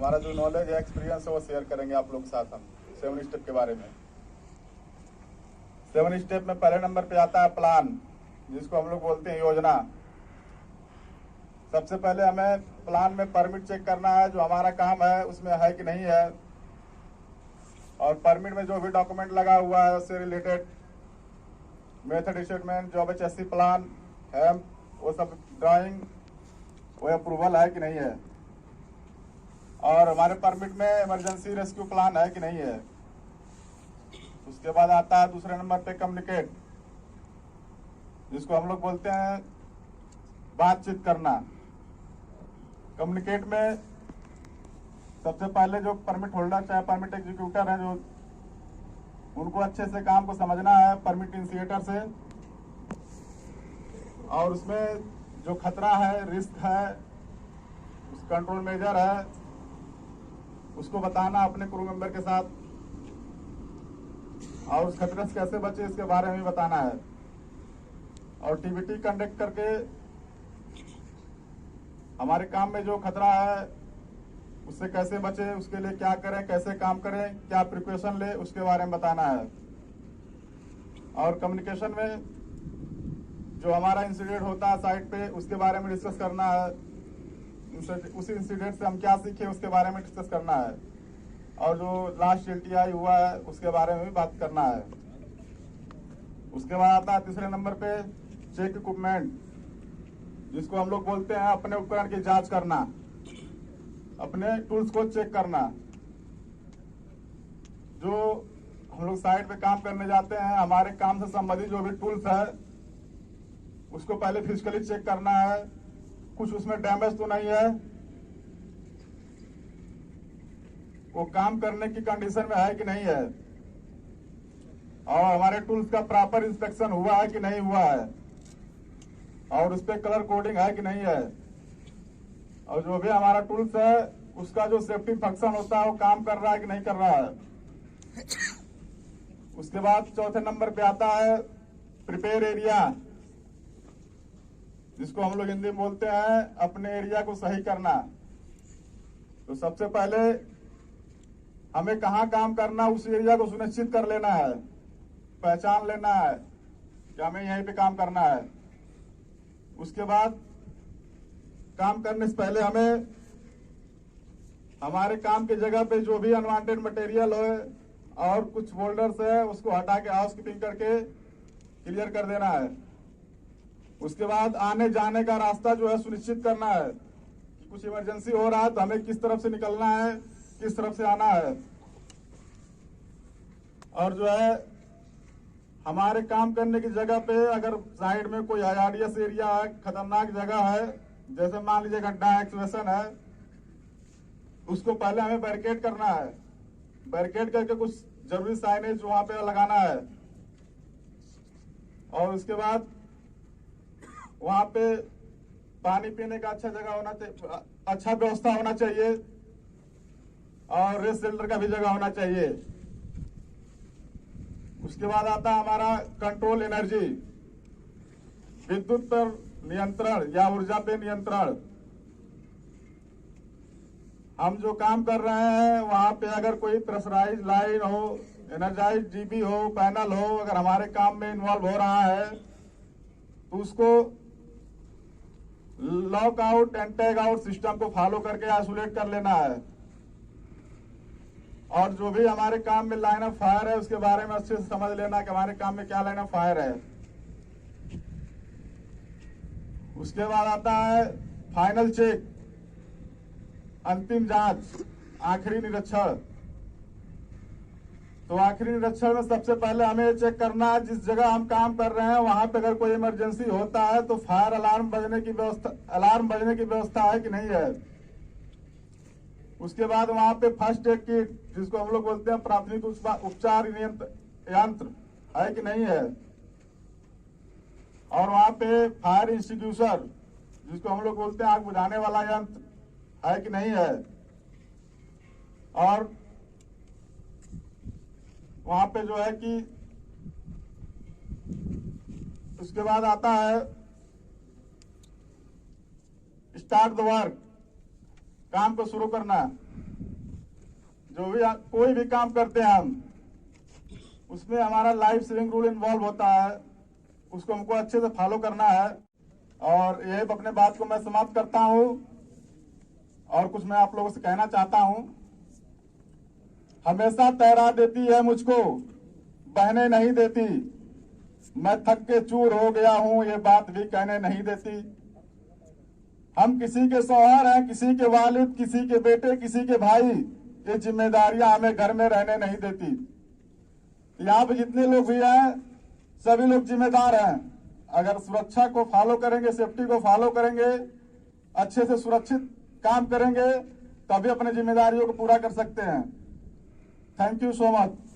हमारा जो नॉलेज है, एक्सपीरियंस है, वो शेयर करेंगे आप लोग के साथ हम 7 स्टेप के बारे में। 7 स्टेप में पहले नंबर पे आता है प्लान, जिसको हम लोग बोलते हैं योजना। सबसे पहले हमें प्लान में परमिट चेक करना है, जो हमारा काम है उसमें है कि नहीं है, और परमिट में जो भी डॉक्यूमेंट लगा हुआ है उससे related method statement, job HSC plan है, वो सब ड्राइंग वो अप्रूवल है कि नहीं है, और हमारे परमिट में इमरजेंसी रेस्क्यू प्लान है कि नहीं है। उसके बाद आता है दूसरे नंबर पे कम्युनिकेट, जिसको हम लोग बोलते हैं बातचीत करना। कम्युनिकेट में सबसे पहले जो परमिट होल्डर चाहे परमिट एग्जीक्यूटर है, जो उनको अच्छे से काम को समझना है परमिट इनिशिएटर से, और उसमें जो खतरा है, रिस्क है, उस कंट्रोल मेजर है, उसको बताना अपने क्रू मेंबर के साथ, और उस खतरे से कैसे बचे इसके बारे में भी बताना है। और टीबीटी कंडक्ट करके हमारे काम में जो खतरा है उससे कैसे बचे, उसके लिए क्या करें, कैसे काम करें, क्या प्रिकॉशन ले, उसके बारे में बताना है। और कम्युनिकेशन में जो हमारा इंसिडेंट होता है साइट पे, उसके बारे में डिस्कस करना है। उस इंसिडेंट से हम क्या सीखे उसके बारे में डिस्कस करना है, और जो लास्ट LTI हुआ है उसके बारे में भी बात करना है। उसके बाद आता है तीसरे नंबर पे चेक इक्विपमेंट, जिसको हम लोग बोलते हैं अपने उपकरण की जांच करना, अपने टूल्स को चेक करना। जो हम लोग साइट पे काम करने जाते हैं, हमारे काम से संबंधित जो भी टूल्स है उसको पहले फिजिकली चेक करना है, कुछ उसमें डैमेज तो नहीं है, वो काम करने की कंडीशन में है कि नहीं है, और हमारे टूल्स का प्रॉपर इंस्पेक्शन हुआ है कि नहीं हुआ है, और उस पर कलर कोडिंग है कि नहीं है, और जो भी हमारा टूल्स है उसका जो सेफ्टी फंक्शन होता है वो काम कर रहा है कि नहीं कर रहा है। उसके बाद चौथे नंबर पे आता है प्रिपेयर एरिया, जिसको हम लोग हिंदी में बोलते हैं अपने एरिया को सही करना। तो सबसे पहले हमें कहाँ काम करना, उस एरिया को सुनिश्चित कर लेना है, पहचान लेना है कि हमें यहीं पे काम करना है। उसके बाद काम करने से पहले हमें हमारे काम की जगह पे जो भी अनवांटेड मटेरियल है और कुछ फोल्डर्स है उसको हटा के हाउसकीपिंग करके क्लियर कर देना है। उसके बाद आने जाने का रास्ता जो है सुनिश्चित करना है कि कुछ इमरजेंसी हो रहा है तो हमें किस तरफ से निकलना है, किस तरफ से आना है। और जो है हमारे काम करने की जगह पे अगर साइड में कोई हजारियस एरिया है, खतरनाक जगह है, जैसे मान लीजिए गड्ढा एक्सवेशन है, उसको पहले हमें बैरिकेड करना है। बैरिकेड करके कुछ जरूरी साइनेज वहां पे लगाना है, और उसके बाद वहां पे पानी पीने का अच्छा जगह होना चाहिए, अच्छा व्यवस्था होना चाहिए, और रेस्ट शेल्टर का भी जगह होना चाहिए। उसके बाद आता है हमारा कंट्रोल एनर्जी, विद्युत पर नियंत्रण या ऊर्जा पे नियंत्रण। हम जो काम कर रहे हैं वहां पे अगर कोई प्रेशराइज लाइन हो, एनर्जाइज जीबी हो, पैनल हो, अगर हमारे काम में इन्वॉल्व हो रहा है तो उसको lock out and tag out system को फॉलो करके आइसोलेट कर लेना है। और जो भी हमारे काम में लाइन ऑफ फायर है उसके बारे में अच्छे से समझ लेना कि हमारे काम में क्या लाइन ऑफ फायर है। उसके बाद आता है फाइनल चेक, अंतिम जांच, आखिरी निरीक्षण। तो आखिरी निरीक्षण में सबसे पहले हमें चेक करना है जिस जगह हम काम कर रहे हैं वहां पे अगर कोई इमरजेंसी होता है तो फायर अलार्म बजने की व्यवस्था है कि नहीं है। उसके बाद वहां पे फर्स्ट एड किट, जिसको हम लोग बोलते हैं प्राथमिक उपचार यंत्र, है कि नहीं है। और वहां पे फायर इंस्टिट्यूशन, जिसको हम लोग बोलते हैं आग बुझाने वाला यंत्र, है कि नहीं है। और वहां पे जो है कि उसके बाद आता है स्टार्ट द वर्क, काम को शुरू करना। जो भी कोई भी काम करते हैं हम, उसमें हमारा लाइफ सेविंग रूल इन्वॉल्व होता है, उसको हमको अच्छे से फॉलो करना है। और यही अपने बात को मैं समाप्त करता हूं और कुछ मैं आप लोगों से कहना चाहता हूं। हमेशा तैरा देती है मुझको, बहने नहीं देती। मैं थक के चूर हो गया हूं, ये बात भी कहने नहीं देती। हम किसी के शौहर हैं, किसी के वालिद, किसी के बेटे, किसी के भाई। ये जिम्मेदारियां हमें घर में रहने नहीं देती। यहाँ पे जितने लोग भी हैं, सभी लोग जिम्मेदार हैं। अगर सुरक्षा को फॉलो करेंगे, सेफ्टी को फॉलो करेंगे, अच्छे से सुरक्षित काम करेंगे, तभी अपने जिम्मेदारियों को पूरा कर सकते हैं। Thank you so much.